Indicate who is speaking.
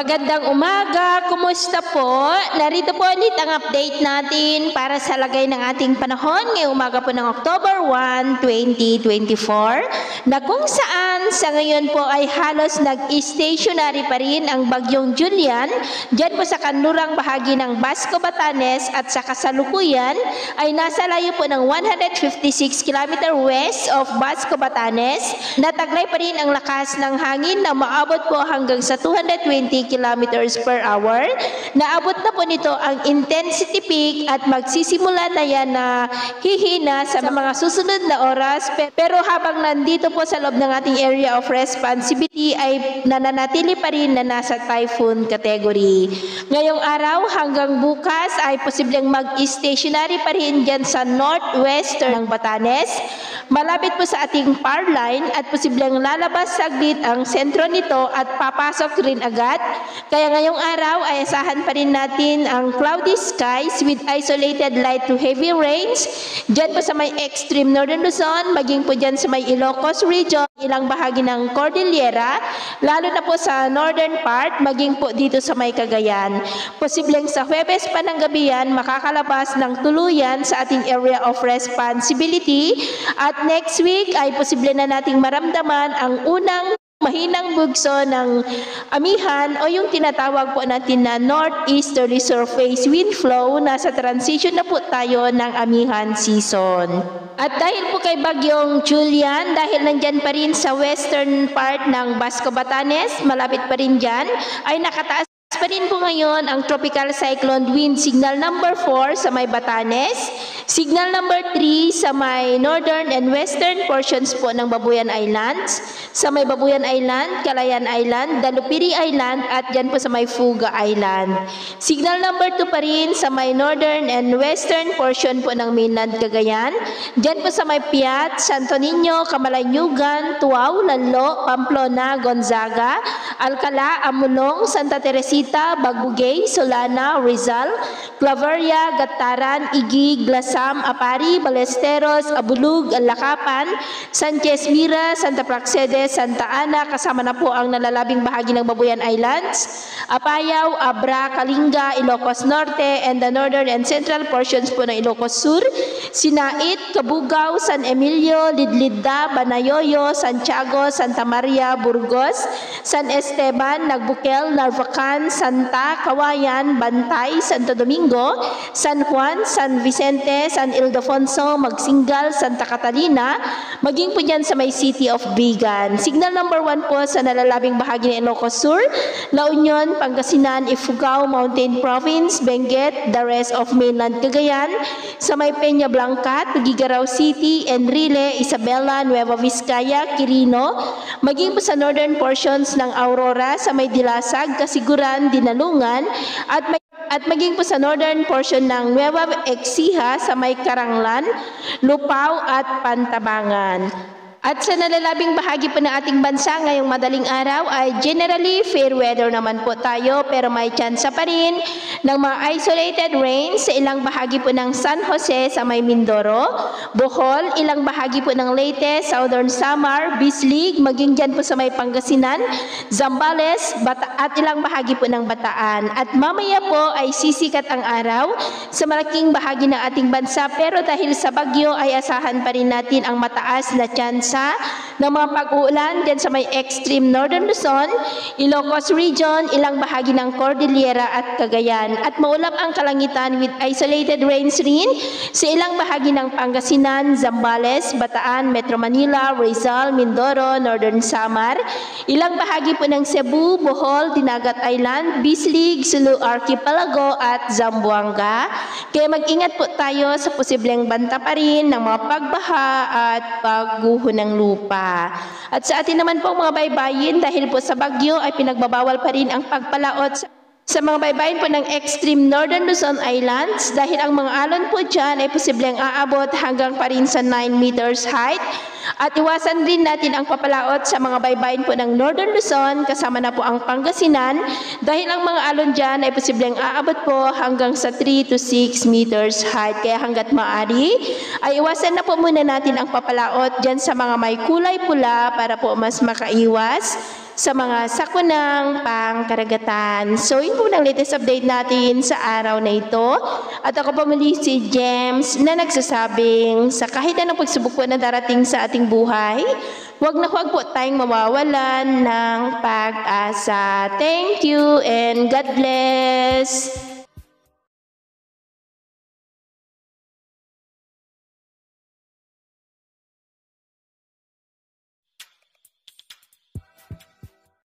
Speaker 1: Magandang umaga, kumusta po? Narito po ulit ang update natin para sa lagay ng ating panahon ngayong umaga po ng October 1, 2024 na kung saan sa ngayon po ay halos nag-stationary pa rin ang bagyong Julian dyan po sa kanlurang bahagi ng Basco, Batanes at sa kasalukuyan ay nasa layo po ng 156 km west of Basco, Batanes. Nataglay pa rin ang lakas ng hangin na maabot po hanggang sa 220 kilometers per hour. Naabot na po nito ang intensity peak at magsisimula na yan na hihina sa mga susunod na oras. Pero habang nandito po sa loob ng ating area of responsibility ay nananatili pa rin na nasa typhoon category. Ngayong araw hanggang bukas ay posibleng mag-stationary pa rin dyan sa northwestern ng Batanes. Malapit po sa ating power line at posibleng lalabas saglit ang sentro nito at papasok rin agad. Kaya ngayong araw ay asahan pa rin natin ang cloudy skies with isolated light to heavy rains. Diyan po sa may extreme northern Luzon, maging po dyan sa may Ilocos region, ilang bahagi ng Cordillera, lalo na po sa northern part, maging po dito sa may Cagayan. Posibleng sa Huwebes pa ng gabi yan, makakalabas ng tuluyan sa ating area of responsibility. At next week ay posible na nating maramdaman ang unang mahinang bugso ng amihan o yung tinatawag po natin na northeasterly surface wind flow. Nasa transition na po tayo ng amihan season. At dahil po kay bagyong Julian, dahil nandyan pa rin sa western part ng Basco, Batanes, malapit pa rin dyan, ay nakataas pa rin po ngayon ang tropical cyclone wind signal number 4 sa may Batanes, signal number 3 sa may northern and western portions po ng Babuyan Islands, sa may Babuyan Island, Calayan Island, Dalupiri Island at dyan po sa may Fuga Island. Signal number 2 pa rin sa may northern and western portion po ng mainland Cagayan, dyan po sa may Piat, Santo Niño, Camalanyugan, Tuaw, Lanlo, Pamplona, Gonzaga, Alcala, Amulong, Santa Teresita, Bagugay, Solana, Rizal, Claveria, Gataran, Igig, Glasam, Apari, Balesteros, Abulug, Alakapan, Sanchez Mira, Santa Praxedes, Santa Ana, kasama na po ang nalalabing bahagi ng Babuyan Islands, Apayao, Abra, Kalinga, Ilocos Norte, and the northern and central portions po ng Ilocos Sur, Sinait, Cabugao, San Emilio, Lidlidda, Banayoyo, Santiago, Santa Maria, Burgos, San Esteban, Nagbukel, Narvacan, Santa, Kawayan, Bantay, Santo Domingo, San Juan, San Vicente, San Ildefonso, Magsingal, Santa Catalina, maging po dyan sa may city of Bigan. Signal number 1 po sa nalalabing bahagi ng Ilocos Sur, La Union, Pangasinan, Ifugao, Mountain Province, Benguet, the rest of mainland Cagayan, sa may Peña Blanca, Tugigaraw City, Enrile, Isabela, Nueva Vizcaya, Quirino, maging po sa northern portions ng Aurora, sa may Dilasag, Kasiguran, Dinalungan, at maging po sa northern portion ng Nueva Ecija sa may Karanglan, Lupao at Pantabangan. At sa nalalabing bahagi po ng ating bansa ngayong madaling araw ay generally fair weather naman po tayo, pero may tsansa pa rin ng mga isolated rains sa ilang bahagi po ng San Jose sa may Mindoro, Bohol, ilang bahagi po ng Leyte, Southern Samar, Bislig, maging dyan po sa may Pangasinan, Zambales, at ilang bahagi po ng Bataan. At mamaya po ay sisikat ang araw sa malaking bahagi ng ating bansa, pero dahil sa bagyo ay asahan pa rin natin ang mataas na tsansa ng mga pag-uulan dyan sa may extreme northern Luzon, Ilocos region, ilang bahagi ng Cordillera at Cagayan. At maulap ang kalangitan with isolated rains rin sa ilang bahagi ng Pangasinan, Zambales, Bataan, Metro Manila, Rizal, Mindoro, Northern Samar, ilang bahagi po ng Cebu, Bohol, Dinagat Island, Bislig, Sulu Archipelago at Zamboanga. Kaya mag-ingat po tayo sa posibleng banta pa rin ng mga pagbaha at pagguho ng lupa. At sa atin naman po mga baybayin, dahil po sa bagyo ay pinagbabawal pa rin ang pagpalaot sa mga baybayin po ng extreme northern Luzon Islands, dahil ang mga alon po dyan ay posibleng aabot hanggang pa rin sa 9 meters height. At iwasan rin natin ang papalaot sa mga baybayin po ng northern Luzon, kasama na po ang Pangasinan, dahil ang mga alon dyan ay posibleng aabot po hanggang sa 3 to 6 meters height. Kaya hanggat maaari ay iwasan na po muna natin ang papalaot dyan sa mga may kulay pula para po mas makaiwas sa mga sakunang pangkaragatan. So, yun po ang latest update natin sa araw na ito. At ako pa muli si James na nagsasabing sa kahit anong pagsubok po na darating sa ating buhay, huwag na huwag po tayong mawawalan ng pag-asa. Thank you and God bless!